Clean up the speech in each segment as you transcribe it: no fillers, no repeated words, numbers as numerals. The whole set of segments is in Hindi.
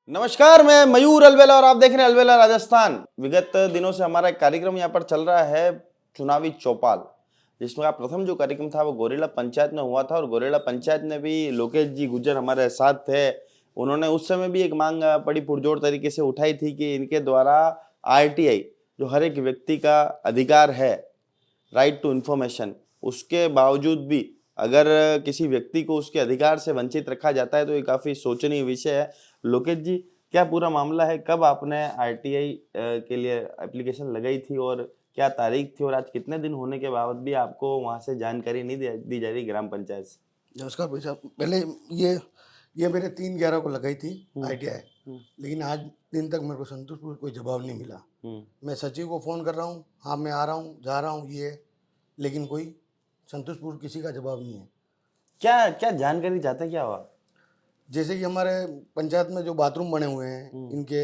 नमस्कार, मैं मयूर अलवेला और आप देख रहे हैं अलवेला राजस्थान। विगत दिनों से हमारा एक कार्यक्रम यहाँ पर चल रहा है, चुनावी चौपाल, जिसमें प्रथम जो कार्यक्रम था वो गोरेला पंचायत में हुआ था और गोरेला पंचायत में भी लोकेश जी गुज्जर हमारे साथ थे। उन्होंने उस समय भी एक मांग बड़ी पुरजोर तरीके से उठाई थी कि इनके द्वारा RTI, जो हर एक व्यक्ति का अधिकार है, राइट टू इन्फॉर्मेशन, उसके बावजूद भी अगर किसी व्यक्ति को उसके अधिकार से वंचित रखा जाता है तो ये काफ़ी शोचनीय विषय है। लोकेश जी, क्या पूरा मामला है? कब आपने RTI के लिए एप्लीकेशन लगाई थी और क्या तारीख थी, और आज कितने दिन होने के बाद भी आपको वहां से जानकारी नहीं दी जा रही ग्राम पंचायत से? नमस्कार भाई साहब। पहले ये मेरे 3/11 को लगाई थी ITI, लेकिन आज दिन तक मेरे को संतोषपुर कोई जवाब नहीं मिला। मैं सचिव को फ़ोन कर रहा हूँ, हाँ मैं आ रहा हूँ, जा रहा हूँ, ये, लेकिन कोई संतोषपुर किसी का जवाब नहीं है। क्या क्या जानकारी चाहते, क्या हुआ? जैसे कि हमारे पंचायत में जो बाथरूम बने हुए हैं, इनके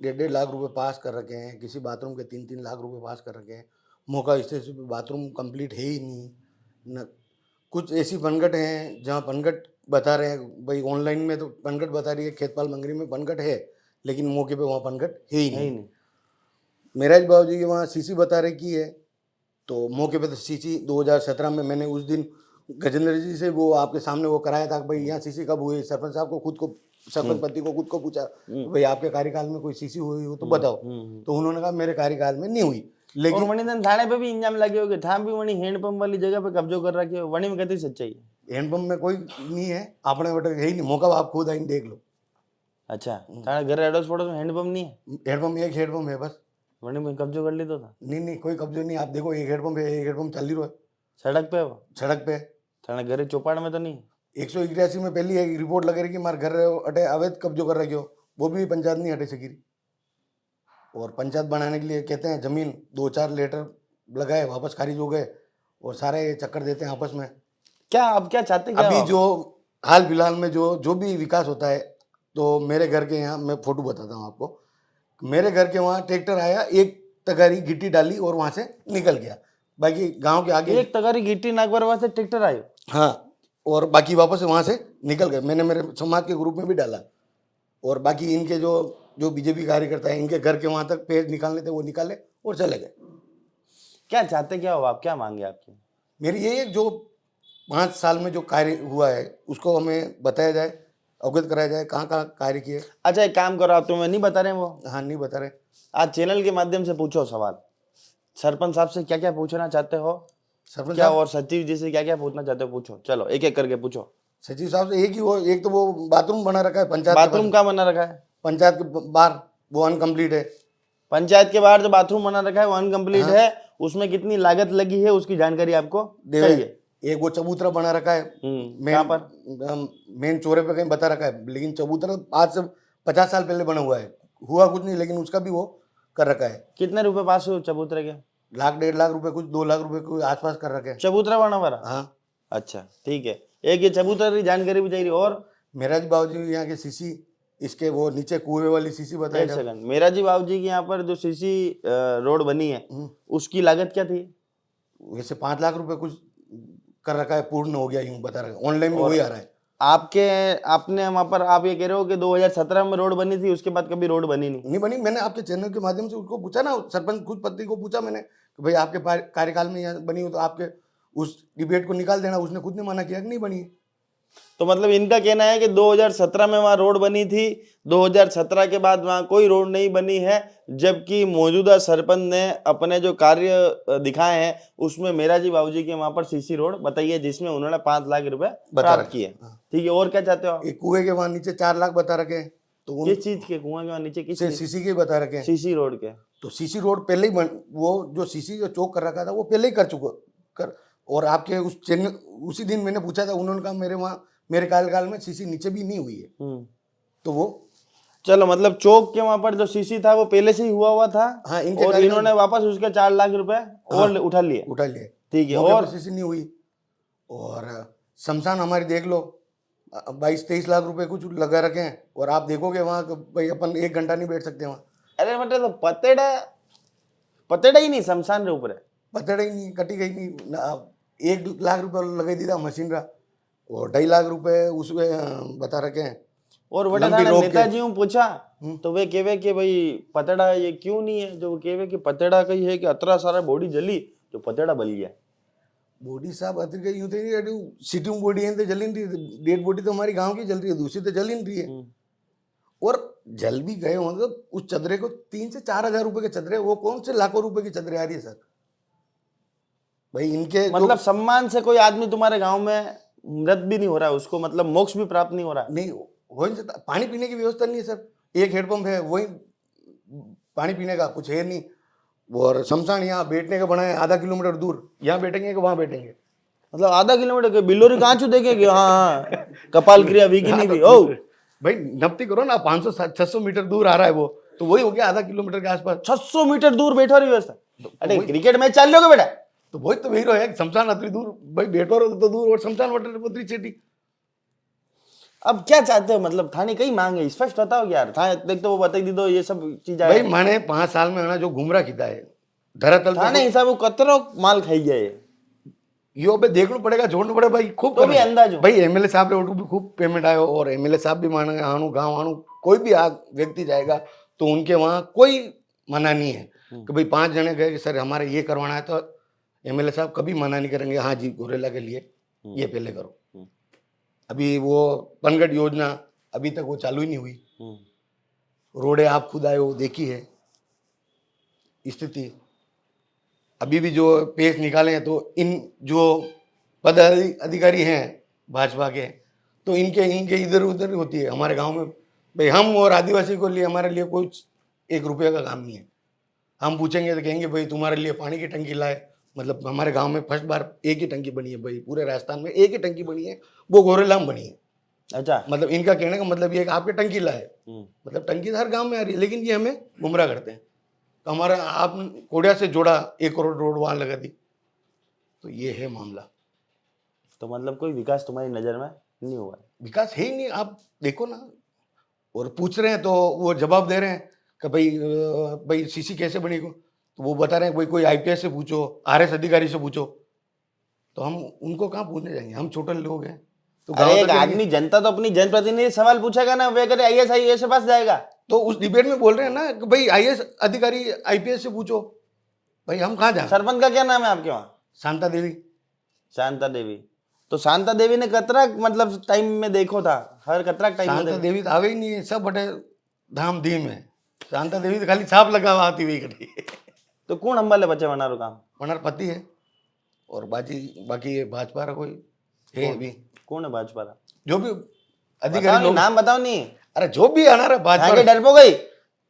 1.5 लाख रुपए पास कर रखे हैं, किसी बाथरूम के 3-3 लाख रुपए पास कर रखे हैं। मौका स्टेशन पे बाथरूम कंप्लीट है ही नहीं। न कुछ ऐसी पनघट हैं जहाँ पनघट बता रहे हैं, भाई ऑनलाइन में तो पनघट बता रही है खेतपाल मंगरी में पनघट है, लेकिन मौके पे वहाँ पनघट है ही नहीं। मेराज बाबू जी के वहाँ सीसी बता रहे की है, तो मौके पे तो सीसी 2017 में मैंने उस दिन गजेंद्र जी से वो आपके सामने वो कराया था, भाई यहाँ सीसी कब हुई। सरपंच साहब को खुद को, सरपंच पति को खुद को पूछा, भाई आपके कार्यकाल में कोई सीसी हुई हो तो बताओ। तो उन्होंने कहा मेरे कार्यकाल में नहीं हुई। लेकिन मणिधन थाने पे भी इंजाम लगे हो कि ठाम भी वणी हैंडपंप वाली जगह पे कब्जो कर रखे हो, वणी में कितनी सच्चाई है? हैंडपंप में कोई नहीं है, अपने बेटे है ही नहीं। मौका आप खुद आइन देख लो। अच्छा, थाने घर एडोस पड़ोस में हैंडपंप नहीं है? हैंडपंप एक हैंडपंप है बस। वणी में कब्जो कर ली तो था? नहीं कोई कब्जे नहीं। आप देखो एक हैंडपंप है, एक हैंडपंप चल ही रहा है सड़क पे? वो सड़क पे। थाने घर चौपाड़ में तो नहीं? 181 में पहली एक रिपोर्ट लगे रही कि मार घर अटे अवैध कब्जो कर रखे हो, वो भी पंचायत नहीं हटे सकी। और पंचायत बनाने के लिए कहते हैं जमीन 2-4 लेटर लगाए, वापस खारिज हो गए, और सारे चक्कर देते हैं आपस में। क्या आप क्या चाहते क्या? अभी जो हाल फिलहाल में जो भी विकास होता है, तो मेरे घर के यहाँ मैं फोटो बताता हूँ आपको। मेरे घर के वहाँ ट्रैक्टर आया, एक तगारी गिट्टी डाली और वहाँ से निकल गया। बाकी गांव के आगे एक तगारी गिट्टी नागवर वहां से ट्रैक्टर आयो? हाँ, और बाकी वापस वहाँ से निकल गए। मैंने मेरे समाज के ग्रुप में भी डाला, और बाकी इनके जो बीजेपी कार्यकर्ता है, इनके घर के वहाँ तक पेज निकालने थे, वो निकाले और चले गए। क्या चाहते क्या हो आप? क्या मांगे आपकी? मेरी ये है, जो 5 साल में जो कार्य हुआ है उसको हमें बताया जाए, अवगत कराया जाए, कहाँ कहाँ कार्य किए। अच्छा, एक काम करो, आप तुम्हें नहीं बता रहे वो? हाँ, नहीं बता रहे। आज चैनल के माध्यम से पूछो सवाल। सरपंच साहब से क्या क्या पूछना चाहते हो, सरपंच क्या, साहब और सचिव जी से क्या क्या पूछना चाहते हो, पूछो। चलो एक एक करके पूछो। सचिव साहब से एक तो वो बाथरूम बना रखा है पंचायत बाथरूम का बना रखा है? पंचायत के बाहर, वो अनकम्प्लीट है। पंचायत के बाहर जो बाथरूम बना रखा है वो अनकम्प्लीट है, उसमें कितनी लागत लगी है उसकी जानकारी आपको चाहिए? एक वो चबूतरा बना रखा है कहाँ पर? मेन चौरे पे कहीं बता रखा है, लेकिन चबूतरा आज से 50 साल पहले बना हुआ है, हुआ कुछ नहीं, लेकिन उसका भी वो कर रखा है। कितने रुपए पास हुए चबूतरे के? 1-1.5 लाख रुपए, कुछ 2 लाख रुपए के आसपास कर रखे हैं। चबूतरा बना हुआ? हाँ। अच्छा ठीक है, एक ये चबूतरे की जानकारी भी चाहिए। और मेरा जी बाबूजी यहाँ के सीसी, इसके वो नीचे कुएं वाली सीसी बताए। एक सेकंड, मेरा जी बाबूजी की यहाँ पर जो सीसी रोड बनी है उसकी लागत क्या थी? वैसे 5 लाख रुपए कुछ कर रखा है, पूर्ण हो गया यूं बता रहा है, ऑनलाइन में वही आ रहा है। आपने वहां पर, आप ये कह रहे हो कि 2017 में रोड बनी थी, उसके बाद कभी रोड बनी नहीं बनी। मैंने आपके चैनल के माध्यम से उसको पूछा ना, सरपंच खुद पति को पूछा मैंने कि भाई आपके कार्यकाल में यहाँ बनी हो तो आपके उस डिबेट को निकाल देना। उसने खुद ने मना किया कि नहीं बनी। तो मतलब इनका कहना है कि 2017 में वहां रोड बनी थी, 2017 के बाद वहां कोई रोड नहीं बनी है, जबकि मौजूदा सरपंच ने अपने जो कार्य दिखाए हैं उसमें मेरा जी बाबूजी के वहां पर सीसी रोड बताई है, जिसमें उन्होंने 5 लाख रुपए प्राप्त किए। ठीक है, और क्या चाहते हो? एक कुएं के वहां नीचे 4 लाख बता रखे, तो किस चीज के कुएं के वहां नीचे? किस सीसी के बता रखे? सीसी रोड के। तो सीसी रोड पहले ही वो जो सीसी जो चौक कर रखा था वो पहले ही कर चुका और आपके उस चैनल उसी दिन मैंने पूछा था, उन्होंने कहा मेरे वहाँ मेरे कार्यकाल में सीसी नीचे भी नहीं हुई है। तो वो चलो, मतलब चौक के वहां पर जो सीसी था वो पहले से ही हुआ था। हाँ, और इन्होंने वापस उसके 4 लाख रुपए और उठा लिए। ठीक है, और सीसी नहीं हुई। और शमशान हमारी देख लो, 22-23 लाख रुपए कुछ लगा रखे हैं, और आप देखोगे वहाँ भाई अपन 1 घंटा नहीं बैठ सकते वहाँ। अरे मतलब तो पतेड़ा ही नहीं शमशान रे ऊपर, पतेड़ा ही नहीं, कटी गई नहीं। 1 लाख रुपए लगा दी था मशीन रहा, और 2.5 लाख रुपए उसमें बता रखे हैं और बड़े लंबी थाने रोक के। नेताजी हूँ पूछा तो वे कहवे कि भाई पतड़ा ये क्यों नहीं है, जो कहवे कि पतड़ा कही है कि अतरा सारा बॉडी जली जो पतड़ा बल गया। बॉडी साहब अतिर यूं थे नहीं सिटी में बॉडी है तो जल नहीं रही, डेड बॉडी तो हमारी गांव की जल रही है, दूसरी तो जल ही नहीं रही है। और जल भी गए होंगे तो उस चदरे को 3 से 4 हजार रुपए के चदरे, वो कौन से लाखों रुपए की चदरे आ रही है सर भाई इनके मतलब सम्मान से कोई आदमी तुम्हारे गांव में मृत भी नहीं हो रहा है, उसको मतलब मोक्ष भी प्राप्त नहीं हो रहा है। नहीं हो नहीं सकता। पानी पीने की व्यवस्था नहीं है सर, एक हेडपंप है वही पानी पीने का कुछ है नहीं। और शमशान यहाँ बैठने का बना है आधा किलोमीटर दूर, यहाँ बैठेंगे कि वहाँ बैठेंगे। मतलब आधा किलोमीटर के बिलोरी कहाँ छू देखेंगे। हाँ कपाल क्रिया भी की नहीं भी ओ भाई नपती करो ना, 500-600 मीटर दूर आ रहा है वो, तो वही हो गया आधा किलोमीटर के आसपास। 600 मीटर दूर बैठो रही व्यवस्था। अरे क्रिकेट मैच चल लोगे बेटा। तो वही तो वही है शमशान अतरी दूर भाई, बैठो रहो तो दूर और शमशान वटरी चेटी। अब क्या चाहते हो, मतलब थाने कई मांग है स्पष्ट बताओ यार। थाने देख तो वो बता दी दो ये सब चीज भाई मैंने 5 साल में जो घूमरा खीता है धरातल थाने हिसाब वो कतरो माल खाई गए यो पे देखना पड़ेगा, जोड़ना पड़ेगा भाई खूब तो भी अंदाज हो। भाई एमएलए साहब ने भी खूब पेमेंट आयो और एमएलए साहब भी माने आणु गाँव आणु कोई भी व्यक्ति जाएगा तो उनके वहाँ कोई मना नहीं है कि भाई 5 जने गए कि सर हमारे ये करवाना है, तो एमएलए साहब कभी मना नहीं करेंगे, हाँ जी गोरेला के लिए ये पहले करो। अभी वो पनगढ़ योजना अभी तक वो चालू ही नहीं हुई, रोडे आप खुद आए हो देखी है स्थिति। अभी भी जो पेश निकाले हैं तो इन जो पद अधिकारी हैं भाजपा के तो इनके इधर उधर होती है। हमारे गांव में भाई हम और आदिवासी को लिए हमारे लिए कोई 1 रुपये का काम नहीं है। हम पूछेंगे तो कहेंगे भाई तुम्हारे लिए पानी की टंकी लाए, मतलब हमारे गांव में फर्स्ट बार एक ही टंकी बनी है भाई, पूरे राजस्थान में एक ही टंकी बनी है, वो गोरेला में बनी है। अच्छा मतलब इनका कहने का मतलब ये है कि आपके टंकी लाए, मतलब टंकी तो हर गांव में आ रही है, लेकिन ये हमें गुमराह करते हैं। तो हमारा आप कोडिया से जोड़ा 1 करोड़ रोड वहां लगा दी, तो ये है मामला। तो मतलब कोई विकास तुम्हारी नजर में नहीं हुआ है। विकास है ही नहीं, आप देखो ना। और पूछ रहे हैं तो वो जवाब दे रहे हैं कि भाई सीसी कैसे बनेगी, तो वो बता रहे हैं भाई कोई आईपीएस से पूछो, आरएस अधिकारी से पूछो। तो हम उनको कहाँ पूछने जाएंगे, हम छोटे लोग हैं। तो अरे एक आदमी जनता तो अपनी जनप्रतिनिधि सवाल पूछेगा ना, वे करे आईएएस के पास जाएगा। तो उस डिबेट में बोल रहे हैं ना कि भाई आईएएस अधिकारी आईपीएस से पूछो, भाई हम कहाँ जाए। सरपंच का क्या नाम है आपके वहाँ? शांता देवी। शांता देवी। तो शांता देवी ने कतरा मतलब टाइम में देखो था, हर कतरा टाइम में शांता देवी तो आवे ही नहीं है, सब बड़े धाम धीम है। शांता देवी तो खाली छाप लगा हुआ आती हुई कटी। तो कौन अंबाले बचे वनारो काम? वनार पति है और बाकी ये भाजपा का कोई है अभी। कौन है भाजपा का? जो भी अधिकारी लोग, नाम बताओ नहीं। अरे जो भी आना रहा भाजपा। डर पो गई।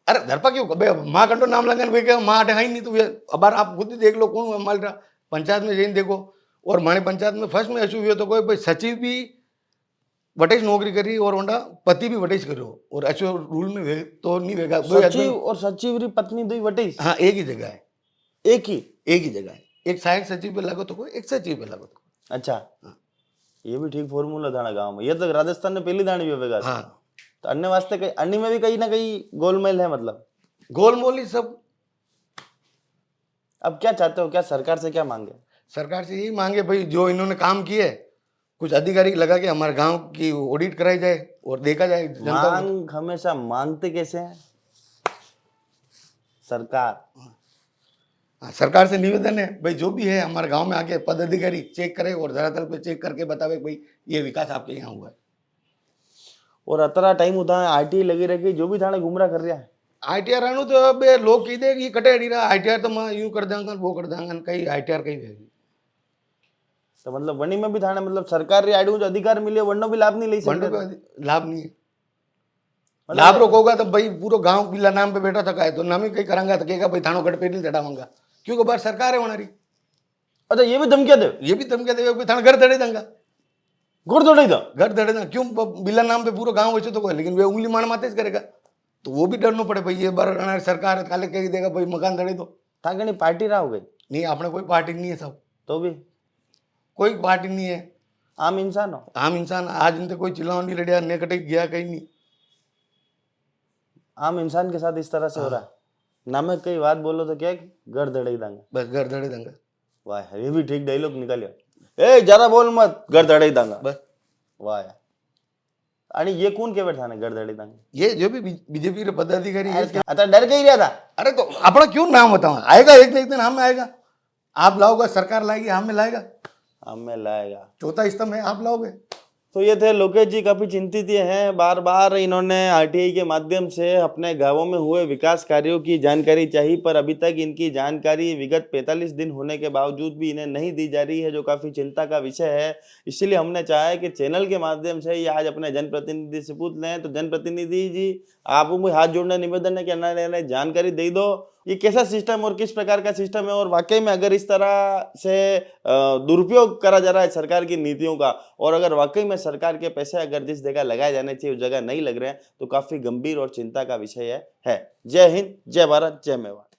अरे धरपा क्यों, माँ कंटो नाम लगन वे माँ अटे है ही नहीं, तो अब आप खुद ही देख लो कौन हमारे रहा पंचायत में जैन देखो। और हमारे पंचायत में फर्स्ट में ऐसा हुआ तो कोई भाई सचिव भी वटेश नौकरी करी और उनका पति भी वटेश करो, और ऐसे रूल में तो नहीं वेगा। सचिव और सचिव री पत्नी दो वटेश? हाँ एक ही जगह है, एक ही जगह है। एक सहायक सचिव पे लागो तो कोई, एक सचिव पे लागो तो। अच्छा ये भी ठीक फॉर्मूला था गांव में, ये तो राजस्थान में पहली दानी भी होगा। हाँ तो अन्य वास्ते अन्य में भी कहीं ना कहीं गोलमेल है, मतलब गोलमोल ही सब। अब क्या चाहते हो, क्या सरकार से क्या मांगे? सरकार से यही मांगे भाई जो इन्होंने काम किए कुछ अधिकारी लगा के हमारे गांव की ऑडिट कराई जाए और देखा जाए जनता को। मांग हमेशा मांगते कैसे हैं सरकार? हाँ, सरकार से निवेदन है भाई जो भी है हमारे गांव में आके पद अधिकारी चेक करे और धरातल पे चेक करके बतावे भाई ये विकास आपके यहाँ हुआ है। और अतरा टाइम होता है आईटी लगी रही, जो भी थाने गुमराह कर रहा है। आईटीआर आनू तो अब लोग कही दे ये कटे नहीं रहा, आईटीआर तो मैं यूं कर देंगे वो कर देंगे, कहीं आईटीआर कहीं है। तो मतलब वनी में भी थाने मतलब सरकार री आईडी जो अधिकार मिले वनो भी लाभ नहीं ले सकते। लाभ नहीं है, लाभ रोकोगा तो भाई पूरा गांव बिल्ला नाम पे बैठा थका है तो नाम ही कहीं करांगा तो कहेगा भाई थानों गढ़ पेटी चढ़ाऊंगा, क्योंकि बाहर सरकार है हमारी। अच्छा ये भी धमकिया दे, ये भी धमकिया देगा थाना घर धड़े देंगा, घोड़ दौड़े दो घर धड़े देंगे। क्यों बिल्ला नाम पे पूरा गाँव वैसे तो कोई, लेकिन वे उंगली मार माते करेगा तो वो भी डरना पड़े भाई ये बार सरकार है काले कह देगा भाई मकान धड़े दो। था पार्टी रहा हो गई नहीं अपने कोई पार्टी नहीं है साहब, तो भी कोई पार्टी नहीं है, आम इंसान हो। आम इंसान आज इनसे कोई चिल्लाओ नहीं लड़िया ने कटे गया कहीं नहीं। आम इंसान के साथ इस तरह से हो रहा है। नामक कई बात बोलो तो क्या घर धड़े देंगे, बस घर धड़े देंगे। वाह ये भी ठीक डायलॉग निकालियो। ए जरा बोल मत, घर धड़े देंगे बस। वाह यार आणि ये कोण केवळ ठाणे गडदड़ी तांगे ये जो भी बीजेपी के पदाधिकारी है इसके- आता डर के ही रहा था। अरे तो अपना क्यों नाम बताओ, आएगा एक न एक दिन हम में आएगा। आप लाओगे, सरकार लाएगी, हम में लाएगा। हमें लाएगा। चौथा स्तंभ है, आप लाओगे। तो ये थे लोकेश जी, काफी चिंतित ये हैं। बार बार इन्होंने आरटीआई के माध्यम से अपने गांवों में हुए विकास कार्यों की जानकारी चाहिए, पर अभी तक इनकी जानकारी विगत 45 दिन होने के बावजूद भी इन्हें नहीं दी जा रही है, जो काफी चिंता का विषय है। इसलिए हमने चाहा है कि चैनल के माध्यम से ये आज अपने जनप्रतिनिधि से पूछ लें। तो जनप्रतिनिधि जी, आपको मुझे हाथ जोड़ने निवेदन है कि अन्ना जानकारी दे दो, ये कैसा सिस्टम और किस प्रकार का सिस्टम है, और वाकई में अगर इस तरह से दुरुपयोग करा जा रहा है सरकार की नीतियों का, और अगर वाकई में सरकार के पैसे अगर जिस जगह लगाए जाने चाहिए उस जगह नहीं लग रहे हैं, तो काफी गंभीर और चिंता का विषय है। जय हिंद, जय भारत, जय मेवाड़।